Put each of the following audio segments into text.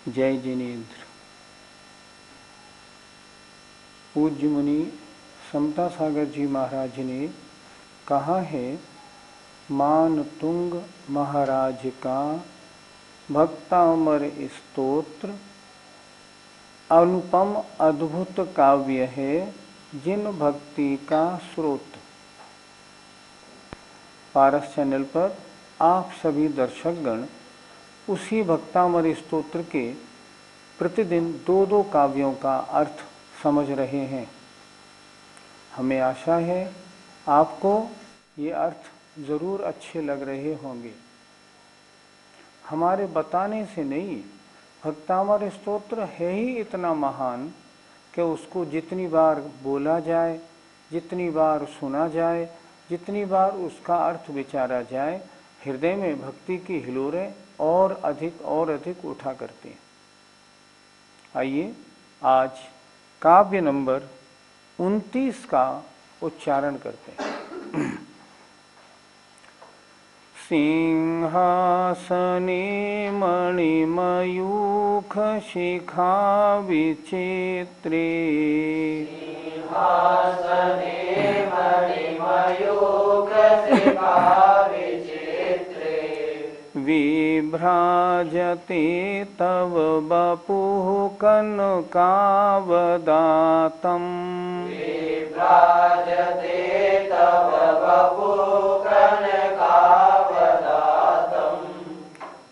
जय जिनेन्द्र। पूज्य मुनि समता सागर जी महाराज ने कहा है, मान तुंग महाराज का भक्तामर स्तोत्र अनुपम अद्भुत काव्य है, जिन भक्ति का स्रोत। पारस चैनल पर आप सभी दर्शकगण उसी भक्तामर स्तोत्र के प्रतिदिन दो दो काव्यों का अर्थ समझ रहे हैं। हमें आशा है आपको ये अर्थ जरूर अच्छे लग रहे होंगे। हमारे बताने से नहीं, भक्तामर स्तोत्र है ही इतना महान कि उसको जितनी बार बोला जाए, जितनी बार सुना जाए, जितनी बार उसका अर्थ विचारा जाए, हृदय में भक्ति की हिलोरें और अधिक उठा करते हैं। आइए आज काव्य नंबर 29 का उच्चारण करते हैं। सिंहासने मणिमयूख शिखा विचित्रे, सिंहासने मणिमयूख शिखा विचित्रे, विभ्राजते तव वपुः कनकावदातम्, विभ्राजते तव वपुः कनकावदातम्,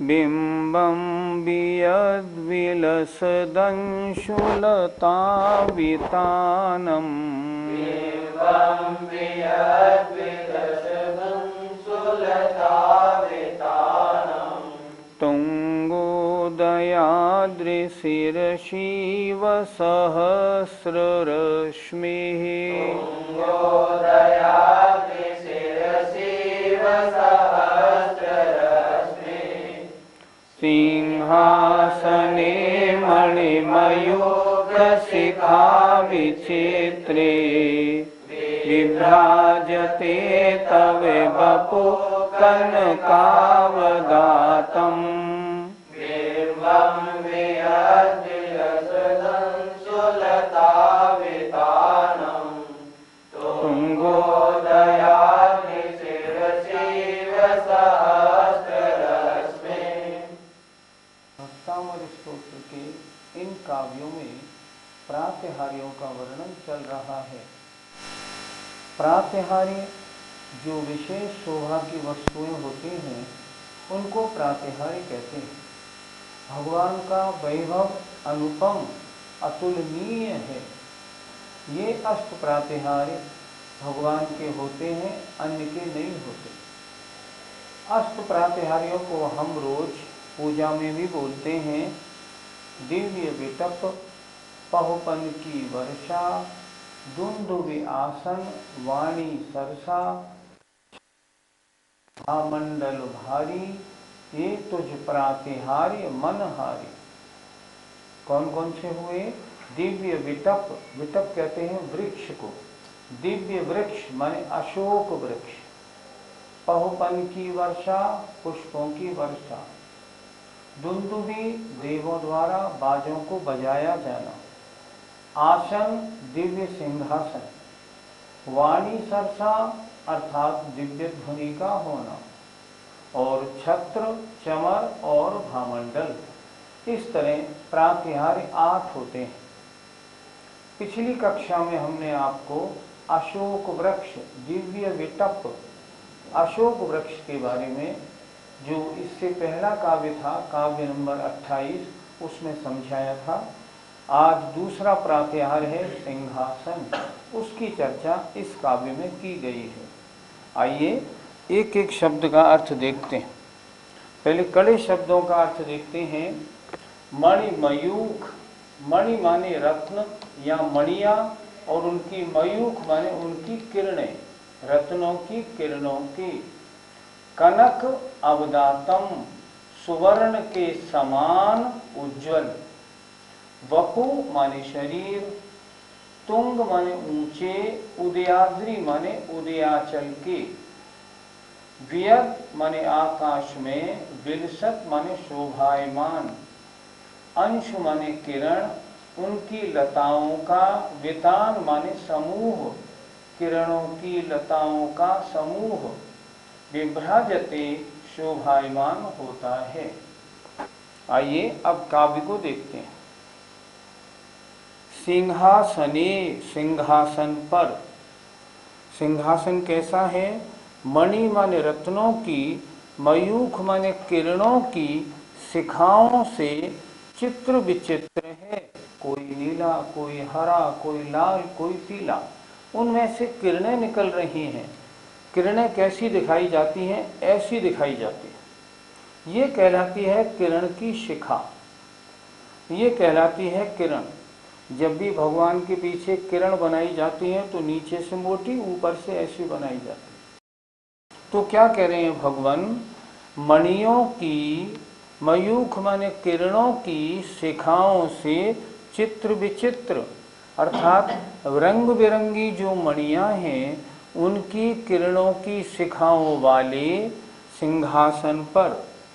बिम्बं वियद्विलसदंशुलतावितानम्, बिम्बं वियद्विलसदंशुलतावितानम्, तुङ्गोदयाद्रिशिरशिव सहस्ररश्मिः, तुङ्गोदयाद्रिशिरशिव सहस्ररश्मिः, सिंहासने मणिमयूख शिखा विचित्रे, विभ्राजते तव वपुः कनकावदातम्, बिम्बं वियद्विलसदंशुलतावितानम्, तुङ्गोदयाद्रिशिरशिव सहस्ररश्मिः। भक्तामर स्तोत्र के इन काव्यों में प्रातिहार्यों का वर्णन चल रहा है। प्रातिहार्य जो विशेष शोभा की वस्तुएं होती हैं, उनको प्रातिहार्य कहते हैं। भगवान का वैभव अनुपम अतुलनीय है। ये अष्ट प्रातिहार्य भगवान के होते हैं, अन्य के नहीं होते। अष्ट प्रातिहार्यों को हम रोज पूजा में भी बोलते हैं। दिव्य विटप, पहुपन की वर्षा, दुंदुभि आसन, वाणी सरसा, मंडल भारी, ये तुझ प्रातिहार्य मनहारी। कौन कौन से हुए? दिव्य विटप, विटप कहते हैं वृक्ष को। दिव्य वृक्ष माने अशोक वृक्ष। पहुपन की वर्षा, पुष्पों की वर्षा। दुंदुभि, देवों द्वारा बाजों को बजाया जाना। आसन, दिव्य सिंहासन। वाणी सरसा अर्थात दिव्य ध्वनि का होना। और छत्र, चमर और भामंडल। इस तरह प्रातिहार्य 8 होते हैं। पिछली कक्षा में हमने आपको अशोक वृक्ष, दिव्य विटप अशोक वृक्ष के बारे में, जो इससे पहला काव्य था, काव्य नंबर 28, उसमें समझाया था। आज दूसरा प्रातिहार्य है सिंहासन, उसकी चर्चा इस काव्य में की गई है। आइए एक एक शब्द का अर्थ देखते हैं। पहले कड़े शब्दों का अर्थ देखते हैं। मणिमयूख, मणि माने रत्न या मणिया, और उनकी मयूख माने उनकी किरणें, रत्नों की किरणों की। कनक अवदातम, सुवर्ण के समान उज्जवल। वपु माने शरीर। तुंग माने ऊंचे। उदयाद्रि माने उदयाचल के। वियद माने आकाश में। विलसत माने शोभायमान। अंश माने किरण, उनकी लताओं का, वितान माने समूह, किरणों की लताओं का समूह, विभ्राजते शोभायमान होता है। आइए अब काव्य को देखते हैं। सिंहासने, सिंहासन पर, सिंहासन कैसा है? मणि माने रत्नों की, मयूख माने किरणों की शिखाओं से चित्र विचित्र है। कोई नीला, कोई हरा, कोई लाल, कोई पीला, उनमें से किरणें निकल रही हैं। किरणें कैसी दिखाई जाती हैं? ऐसी दिखाई जाती है। ये कहलाती है किरण की शिखा, ये कहलाती है किरण। जब भी भगवान के पीछे किरण बनाई जाती है तो नीचे से मोटी, ऊपर से ऐसी बनाई जाती है। तो क्या कह रहे हैं भगवान? मणियों की, मयूख माने किरणों की शिखाओं से चित्र विचित्र, अर्थात रंग बिरंगी जो मणियां हैं उनकी किरणों की शिखाओं वाले सिंहासन पर,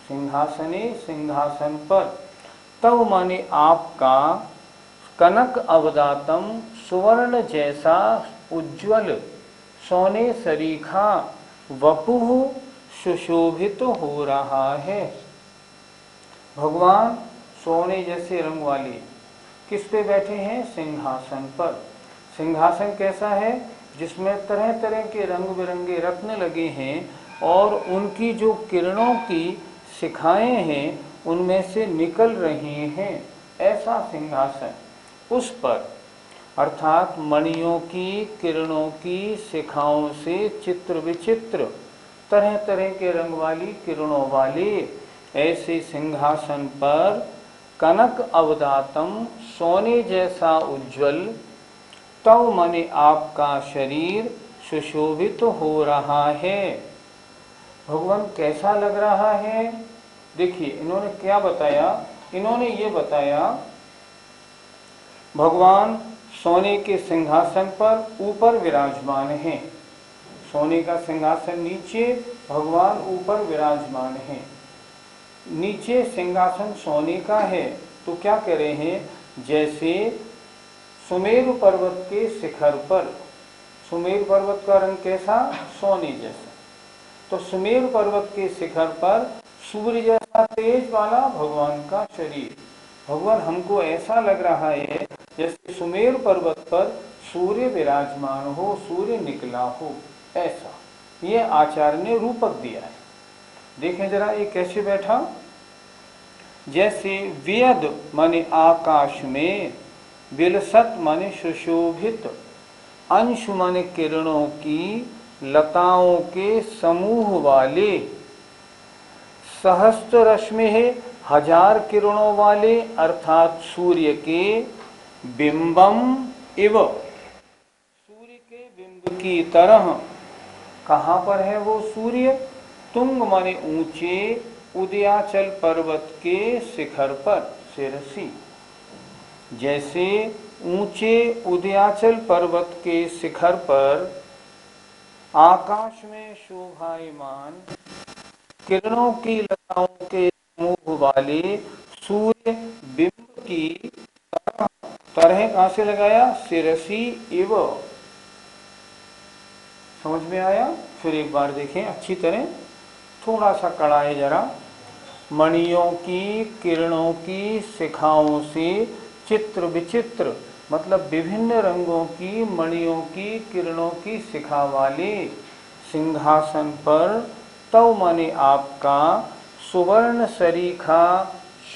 सिंहासने, सिंहासन पर, तव माने आपका, कनक अवदातम, सुवर्ण जैसा उज्ज्वल, सोने सरीखा वपुः सुशोभित हो रहा है। भगवान सोने जैसे रंग वाले किस पे बैठे हैं? सिंहासन पर। सिंहासन कैसा है? जिसमें तरह तरह के रंग बिरंगे रत्न लगे हैं और उनकी जो किरणों की शिखाएं हैं उनमें से निकल रही हैं, ऐसा सिंहासन। उस पर, अर्थात मणियों की, किरणों की शिखाओं से चित्र विचित्र, तरह तरह के रंग वाली किरणों वाले ऐसे सिंहासन पर, कनक अवदातम, सोने जैसा उज्ज्वल, तव माने आपका शरीर सुशोभित हो रहा है। भगवान कैसा लग रहा है? देखिए इन्होंने क्या बताया, इन्होंने ये बताया भगवान सोने के सिंहासन पर ऊपर विराजमान हैं। सोने का सिंहासन नीचे, भगवान ऊपर विराजमान हैं। नीचे सिंहासन सोने का है, तो क्या कह रहे हैं? जैसे सुमेरु पर्वत के शिखर पर, सुमेरु पर्वत का रंग कैसा? सोने जैसा। तो सुमेरु पर्वत के शिखर पर सूर्य जैसा तेज वाला भगवान का शरीर। भगवान हमको ऐसा लग रहा है जैसे सुमेरु पर्वत पर सूर्य विराजमान हो, सूर्य निकला हो, ऐसा ये आचार्य ने रूपक दिया है। देखें जरा ये कैसे बैठा? जैसे वियद माने आकाश में, विलसत माने सुशोभित, अंश माने किरणों की, लताओं के समूह वाले, सहस्त्र रश्मि है, हजार किरणों वाले, अर्थात सूर्य के बिंबम इव, सूर्य के बिंब की तरह। कहाँ पर है वो सूर्य? तुंग माने ऊंचे, उदयाचल पर्वत के शिखर पर, शिरसी। जैसे ऊंचे उदयाचल पर्वत के शिखर पर आकाश में शोभायमान किरणों की लताओं के समूह वाले सूर्य बिंब की तरह, तरह कहां से लगाया? शिरसी इव। समझ में आया? फिर एक बार देखें अच्छी तरह, थोड़ा सा कड़ा है जरा। मणियों की, किरणों की शिखाओं से चित्र विचित्र, मतलब विभिन्न रंगों की मणियों की, किरणों की शिखा वाले सिंहासन पर, तव माने आपका, सुवर्ण सरीखा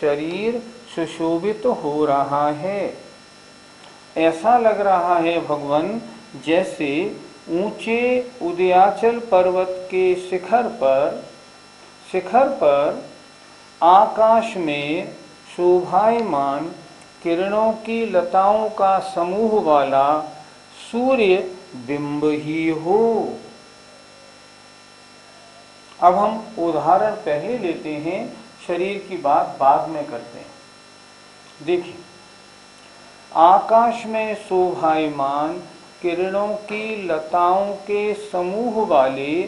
शरीर सुशोभित हो रहा है। ऐसा लग रहा है भगवान जैसे ऊंचे उदयाचल पर्वत के शिखर पर आकाश में शोभायमान किरणों की लताओं का समूह वाला सूर्य बिंब ही हो। अब हम उदाहरण पहले लेते हैं, शरीर की बात बाद में करते हैं। देखिए, आकाश में शोभायमान किरणों की लताओं के समूह वाले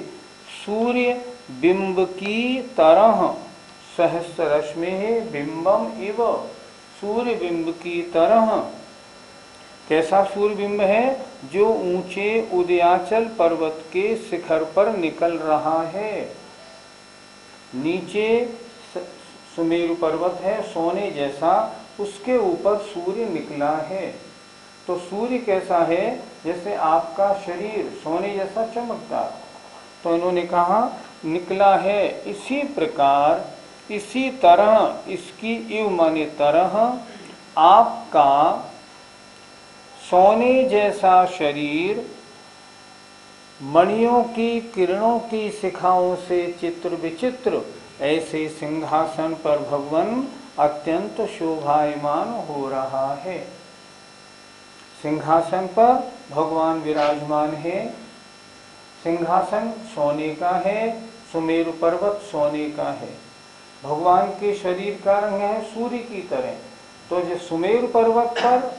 सूर्य बिंब की तरह, सहस्र रश्मि बिंबम इव, सूर्य बिंब की तरह। कैसा सूर्य बिंब है? जो ऊंचे उदयाचल पर्वत के शिखर पर निकल रहा है। नीचे सुमेरु पर्वत है सोने जैसा, उसके ऊपर सूर्य निकला है। तो सूर्य कैसा है? जैसे आपका शरीर सोने जैसा चमकदार। तो इन्होंने कहा निकला है। इसी प्रकार, इसी तरह, इसकी इव माने तरह, आपका सोने जैसा शरीर मणियों की किरणों की शिखाओं से चित्र विचित्र ऐसे सिंहासन पर भगवान अत्यंत शोभायमान हो रहा है। सिंहासन पर भगवान विराजमान है। सिंहासन सोने का है, सुमेरु पर्वत सोने का है। भगवान के शरीर का रंग है सूर्य की तरह। तो जो सुमेरु पर्वत पर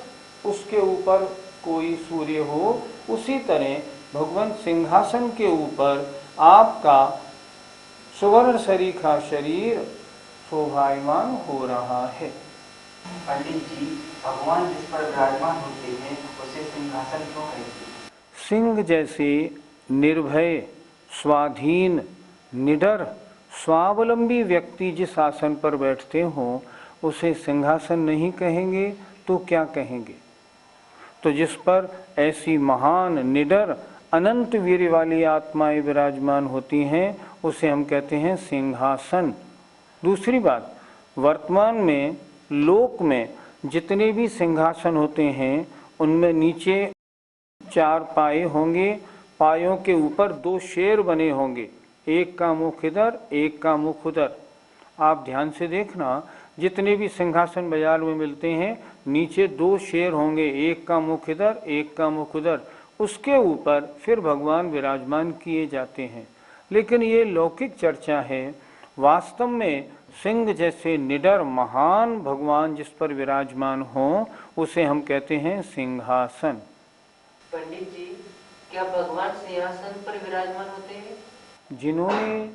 उसके ऊपर कोई सूर्य हो, उसी तरह भगवान सिंहासन के ऊपर आपका सुवर्ण सरीखा शरीर शोभायमान हो रहा है। पंडित जी, भगवान जिस पर विराजमान होते हैं उसे सिंहासन क्यों कहते हैं? सिंह जैसे निर्भय, स्वाधीन, निडर, स्वावलंबी व्यक्ति जिस आसन पर बैठते हों उसे सिंहासन नहीं कहेंगे तो क्या कहेंगे? तो जिस पर ऐसी महान, निडर, अनंत वीर्य वाली आत्माएं विराजमान होती हैं उसे हम कहते हैं सिंहासन। दूसरी बात, वर्तमान में लोक में जितने भी सिंहासन होते हैं उनमें नीचे 4 पाए होंगे। पायों के ऊपर 2 शेर बने होंगे, एक का मुख इधर, एक का मुख उधर। आप ध्यान से देखना, जितने भी सिंहासन बाजार में मिलते हैं नीचे 2 शेर होंगे, एक का मुख इधर, एक का मुख उधर। उसके ऊपर फिर भगवान विराजमान किए जाते हैं। लेकिन ये लौकिक चर्चा है। वास्तव में सिंह जैसे निडर महान भगवान जिस पर विराजमान हो उसे हम कहते हैं सिंहासन। पंडित जी, क्या भगवान सिंहासन पर विराजमान होते हैं? जिन्होंने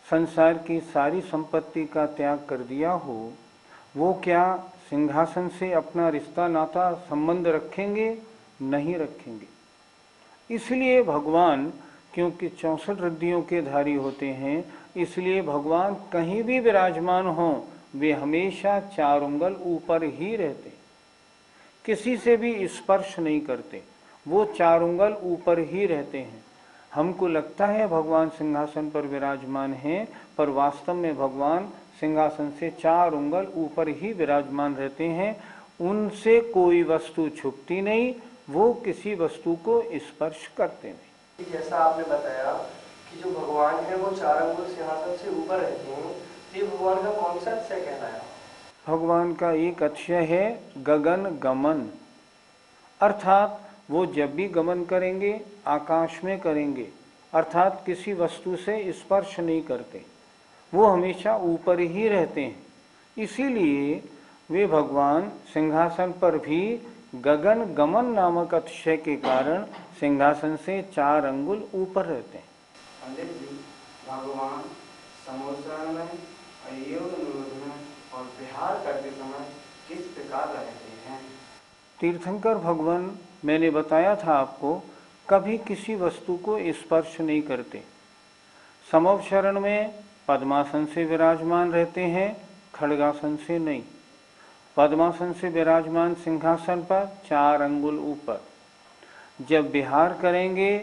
संसार की सारी संपत्ति का त्याग कर दिया हो वो क्या सिंहासन से अपना रिश्ता नाता संबंध रखेंगे? नहीं रखेंगे। इसलिए भगवान, क्योंकि 64 रिद्धियों के धारी होते हैं, इसलिए भगवान कहीं भी विराजमान हों वे हमेशा 4 उंगल ऊपर ही रहते, किसी से भी स्पर्श नहीं करते, वो 4 उंगल ऊपर ही रहते हैं। हमको लगता है भगवान सिंहासन पर विराजमान हैं, पर वास्तव में भगवान सिंहासन से 4 उंगल ऊपर ही विराजमान रहते हैं। उनसे कोई वस्तु छुपती नहीं, वो किसी वस्तु को स्पर्श करते नहीं। जैसा आपने बताया कि जो भगवान है वो 4 अंगुल सिंहासन से ऊपर रहते हैं, तो ये भगवान का कौन सा अतिशय कहलाया? भगवान का एक अतिशय है गगन गमन, अर्थात वो जब भी गमन करेंगे आकाश में करेंगे, अर्थात किसी वस्तु से स्पर्श नहीं करते, वो हमेशा ऊपर ही रहते हैं। इसीलिए वे भगवान सिंहासन पर भी गगन गमन नामक अतिशय के कारण सिंहासन से 4 अंगुल ऊपर रहते हैं। पंडित जी, भगवान समोत्सरण में, योग निरोध में और विहार करते समय किस प्रकार रहते हैं? तीर्थंकर भगवान, मैंने बताया था आपको, कभी किसी वस्तु को स्पर्श नहीं करते। समोपशरण में पद्मासन से विराजमान रहते हैं, खड्गासन से नहीं। पद्मासन से विराजमान सिंहासन पर 4 अंगुल ऊपर। जब विहार करेंगे,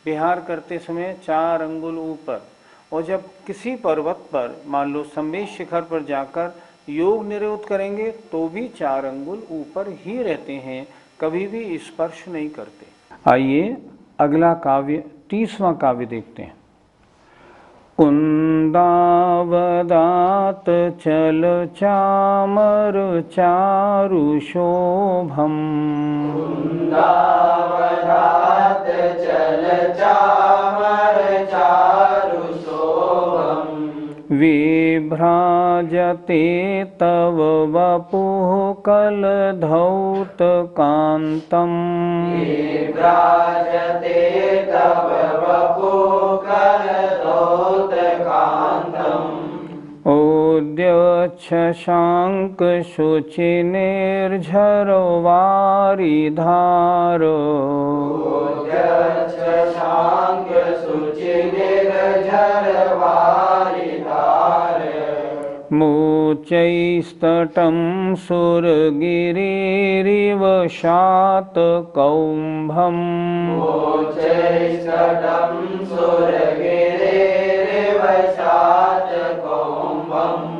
विहार करते समय 4 अंगुल ऊपर। और जब किसी पर्वत पर, मान लो सम्मेश शिखर पर जाकर योग निरोध करेंगे तो भी 4 अंगुल ऊपर ही रहते हैं, कभी भी स्पर्श नहीं करते। आइए अगला काव्य, 30वां काव्य देखते हैं। कुंदावदात चल चामर चारु शोभम, कुंदावदात चल चामर चारु शोभम, विभ्राजते तव वपुः कलधौत कांतम, विभ्राजते तव वपुः कलधौत कांतम, ओद्य शशांक शुचि निर्झरो वारिधारो शशांक शुचि निर्झर वारिधार मूचैस्तटं सुरगिरिरिव शातकौम्भम् मोचैस्तटं सुरगिरिरिव शातकौम्भम्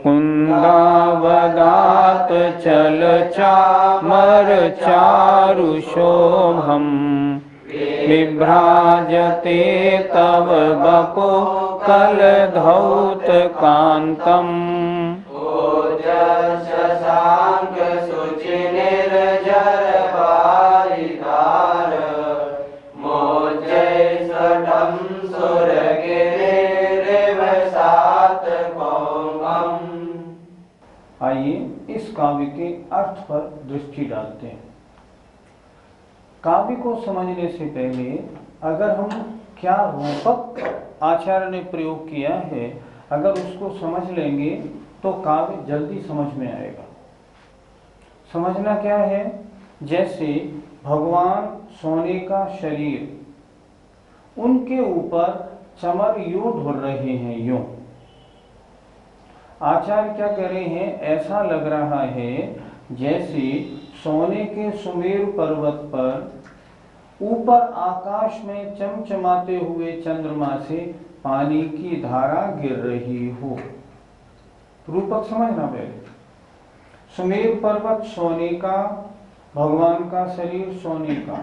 कुन्दावदात चलचामर चारुशोभम् विभ्राजते तव बपो कलधौत कान्तम् शशांक शुचि निर्झर वारिधार मोचैस्तटं सुरगिरिरिव शातकौम्भम्। आइए इस काव्य के अर्थ पर दृष्टि डालते हैं। काव्य को समझने से पहले अगर हम क्या रूपक आचार्य ने प्रयोग किया है, अगर उसको समझ लेंगे तो काव्य जल्दी समझ में आएगा। समझना क्या है, जैसे भगवान सोने का शरीर, उनके ऊपर चमर यूं ढुल रहे हैं, यूं। आचार्य क्या कह रहे हैं, ऐसा लग रहा है जैसे सोने के सुमेरु पर्वत पर ऊपर आकाश में चमचमाते हुए चंद्रमा से पानी की धारा गिर रही हो। रूपक समझना पहले। सुमेरु पर्वत सोने का, भगवान का शरीर सोने का,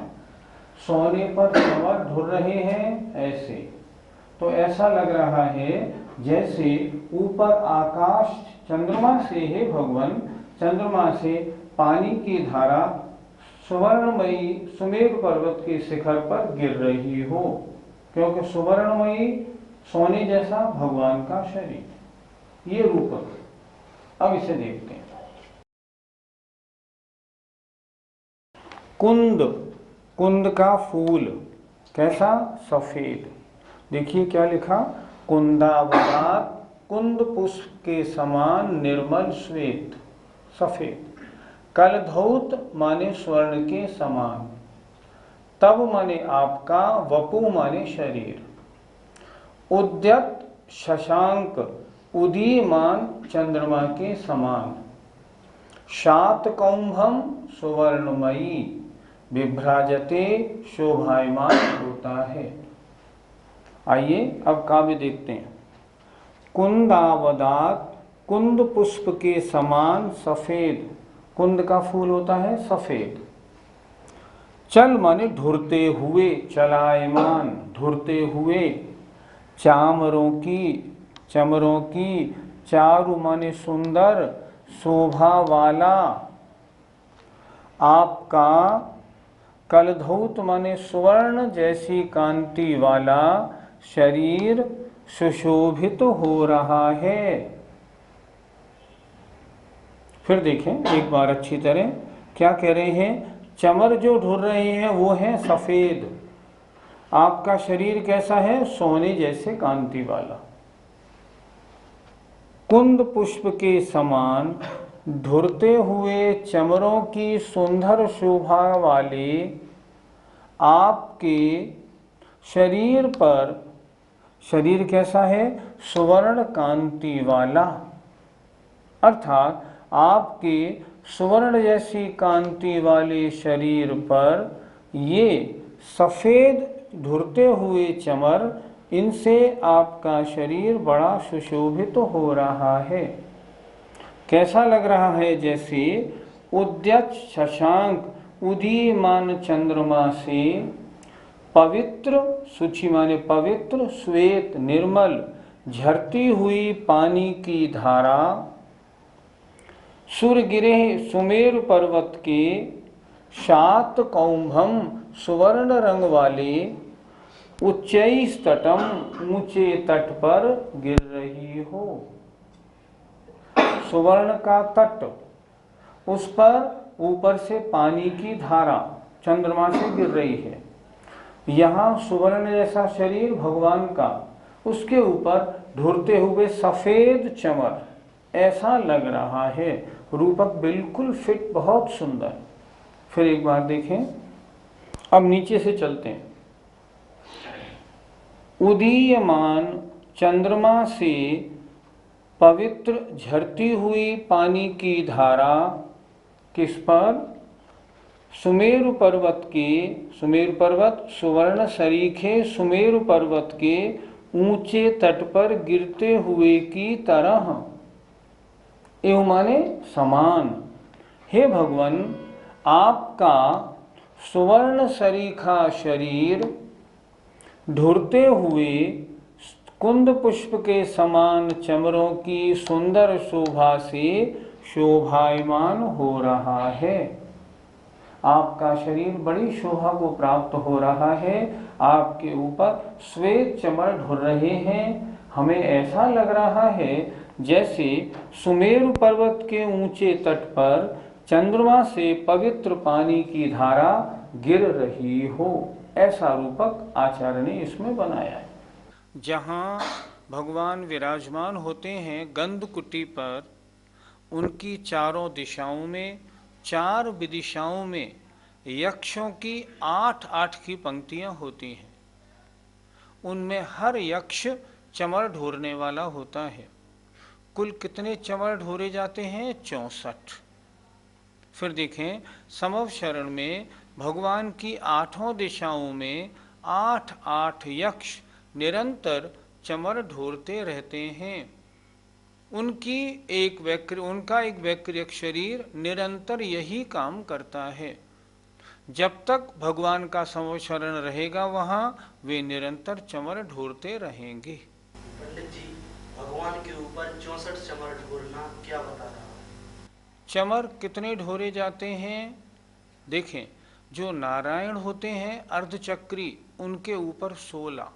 सोने पर चमर ढुल रहे हैं ऐसे। तो ऐसा लग रहा है जैसे ऊपर आकाश चंद्रमा से है भगवान, चंद्रमा से पानी की धारा सुवर्णमयी सुमेरु पर्वत के शिखर पर गिर रही हो, क्योंकि सुवर्णमयी सोने जैसा भगवान का शरीर, ये रूपक। अब इसे देखते हैं। कुंद, कुंद का फूल कैसा, सफेद। देखिए क्या लिखा, कुंदावतार कुंद पुष्प के समान निर्मल श्वेत, सफेद। कलधौत माने स्वर्ण के समान, तब माने आपका, वपु माने शरीर। उद्यत शशांक उदीयमान चंद्रमा के समान। शातकौंभम सुवर्णमयी विभ्राजते शोभायमान होता है। आइए अब काव्य देखते हैं। कुंदावदात कुंद पुष्प के समान सफेद, कुंद का फूल होता है सफेद। चल माने ढुरते हुए, चलायमान ढुरते हुए। चामरों की, चमरों की। चारु माने सुंदर, शोभा वाला। आपका कलधौत माने सुवर्ण जैसी कांति वाला शरीर सुशोभित हो रहा है। फिर देखें एक बार अच्छी तरह, क्या कह रहे हैं, चमर जो ढुल रहे हैं वो है सफेद। आपका शरीर कैसा है, सोने जैसे कांति वाला। कुंद पुष्प के समान ढुरते हुए चमरों की सुंदर शोभा वाले आपके शरीर पर, शरीर कैसा है, सुवर्ण कांति वाला। अर्थात आपके सुवर्ण जैसी कांति वाले शरीर पर ये सफेद ढुरते हुए चमर, इनसे आपका शरीर बड़ा सुशोभित हो रहा है। कैसा लग रहा है, जैसे उद्यत शशांक उदीयमान चंद्रमा से पवित्र, शुचि माने पवित्र, श्वेत निर्मल झरती हुई पानी की धारा सुरगिरे सुमेरु पर्वत के शातकौंभम सुवर्ण रंग वाले उच्चैस्तटम ऊंचे तट पर गिर रही हो। सुवर्ण का तट, उस पर ऊपर से पानी की धारा चंद्रमा से गिर रही है। यहाँ सुवर्ण जैसा शरीर भगवान का, उसके ऊपर ढुरते हुए सफेद चमर, ऐसा लग रहा है। रूपक बिल्कुल फिट, बहुत सुंदर। फिर एक बार देखें, अब नीचे से चलते हैं। उदीयमान चंद्रमा से पवित्र झरती हुई पानी की धारा किस पर? सुमेरु पर्वत के, सुमेरु पर्वत सुवर्ण सरीखे सुमेरु पर्वत के ऊंचे तट पर गिरते हुए की तरह। एवं माने समान। हे भगवान, आपका सुवर्ण सरीखा शरीर ढुरते हुए कुंद पुष्प के समान चमरों की सुंदर शोभा से शोभायमान हो रहा है। आपका शरीर बड़ी शोभा को प्राप्त हो रहा है। आपके ऊपर श्वेत चमर ढुर रहे हैं। हमें ऐसा लग रहा है जैसे सुमेरु पर्वत के ऊंचे तट पर चंद्रमा से पवित्र पानी की धारा गिर रही हो। ऐसा रूपक आचार्य ने इसमें बनाया है। जहाँ भगवान विराजमान होते हैं गंधकुटी पर, उनकी चारों दिशाओं में, चार विदिशाओं में यक्षों की 8-8 की पंक्तियां होती हैं। उनमें हर यक्ष चमर ढोरने वाला होता है। कुल कितने चमर ढोरे जाते हैं? 64। फिर देखें, समव शरण में भगवान की 8 दिशाओं में 8-8 यक्ष निरंतर चमर ढोरते रहते हैं। उनका एक वैक्रियक शरीर निरंतर यही काम करता है। जब तक भगवान का समवशरण रहेगा वहाँ वे निरंतर चमर ढोरते रहेंगे। पंडित जी, भगवान के ऊपर 64 चमर ढोरना क्या बता रहा है? चमर कितने ढोरे जाते हैं? देखें, जो नारायण होते हैं अर्धचक्री, उनके ऊपर 16।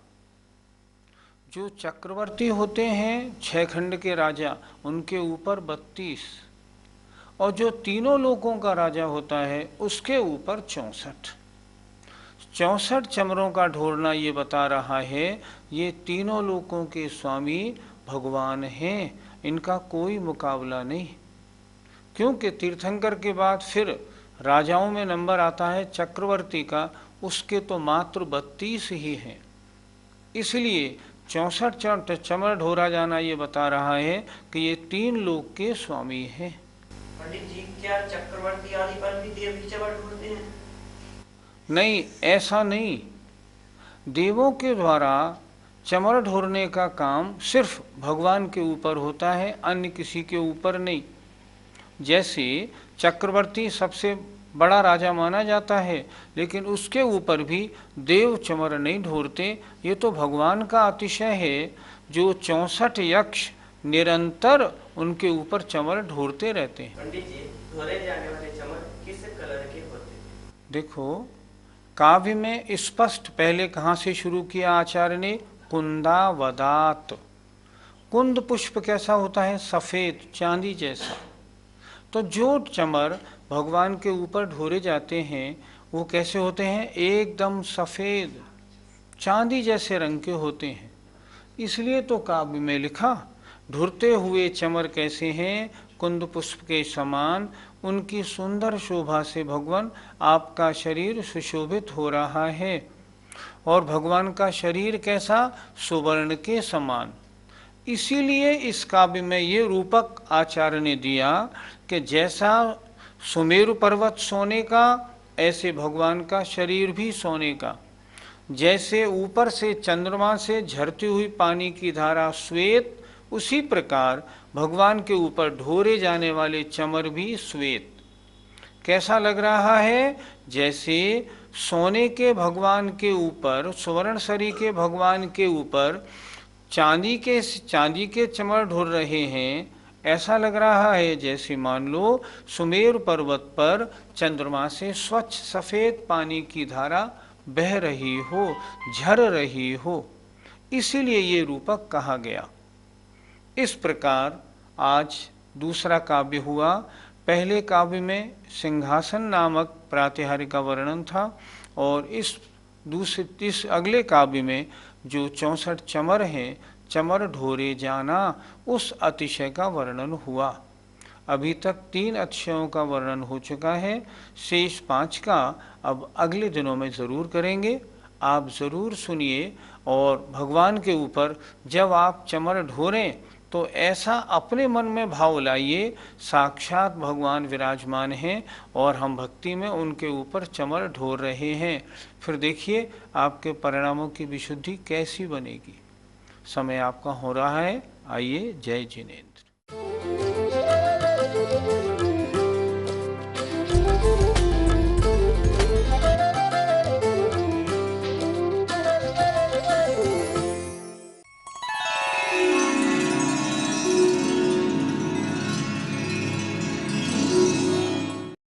जो चक्रवर्ती होते हैं 6 खंड के राजा, उनके ऊपर 32। और जो तीनों लोकों का राजा होता है उसके ऊपर 64। 64 चमरों का ढोरना ये बता रहा है ये तीनों लोकों के स्वामी भगवान हैं, इनका कोई मुकाबला नहीं। क्योंकि तीर्थंकर के बाद फिर राजाओं में नंबर आता है चक्रवर्ती का, उसके तो मात्र 32 ही हैं। इसलिए 64 चमर ढोरा जाना ये बता रहा है कि ये 3 लोक के स्वामी हैं। पंडित जी, क्या चक्रवर्ती आदि पर भी देव ही चमर ढोरते हैं? नहीं, ऐसा नहीं। देवों के द्वारा चमर ढोरने का काम सिर्फ भगवान के ऊपर होता है, अन्य किसी के ऊपर नहीं। जैसे चक्रवर्ती सबसे बड़ा राजा माना जाता है, लेकिन उसके ऊपर भी देव चमर नहीं ढोरते। ये तो भगवान का अतिशय है जो 64 यक्ष निरंतर उनके ऊपर चमर ढोरते रहते हैं। पंडित जी, ढोरे जाने वाले चमर किस कलर के होते हैं? देखो, काव्य में स्पष्ट पहले कहाँ से शुरू किया आचार्य ने? कुंदावदात। कुंद पुष्प कैसा होता है? सफेद, चांदी जैसा। तो जो चमर भगवान के ऊपर ढोरे जाते हैं वो कैसे होते हैं? एकदम सफेद, चांदी जैसे रंग के होते हैं। इसलिए तो काव्य में लिखा, ढुरते हुए चमर कैसे हैं? कुंद पुष्प के समान। उनकी सुंदर शोभा से भगवान आपका शरीर सुशोभित हो रहा है। और भगवान का शरीर कैसा? सुवर्ण के समान। इसीलिए इस काव्य में ये रूपक आचार्य ने दिया कि जैसा सुमेरु पर्वत सोने का, ऐसे भगवान का शरीर भी सोने का। जैसे ऊपर से चंद्रमा से झरती हुई पानी की धारा श्वेत, उसी प्रकार भगवान के ऊपर ढोरे जाने वाले चमर भी श्वेत। कैसा लग रहा है? जैसे सोने के भगवान के ऊपर, सुवर्ण सरी के भगवान के ऊपर चांदी के चमर ढुर रहे हैं। ऐसा लग रहा है जैसे मान लो सुमेरु पर्वत पर चंद्रमा से स्वच्छ सफेद पानी की धारा बह रही हो, झर रही हो। इसीलिए ये रूपक कहा गया। इस प्रकार आज दूसरा काव्य हुआ। पहले काव्य में सिंहासन नामक प्रातिहार्य का वर्णन था, और इस अगले काव्य में जो 64 चमर हैं, चमर ढोरे जाना, उस अतिशय का वर्णन हुआ। अभी तक 3 अतिशयों का वर्णन हो चुका है, शेष 5 का अब अगले दिनों में ज़रूर करेंगे। आप ज़रूर सुनिए और भगवान के ऊपर जब आप चमर ढोरें तो ऐसा अपने मन में भाव लाइए साक्षात भगवान विराजमान हैं और हम भक्ति में उनके ऊपर चमर ढोर रहे हैं। फिर देखिए आपके परिणामों की विशुद्धि कैसी बनेगी। समय आपका हो रहा है, आइए। जय जिनेंद्र।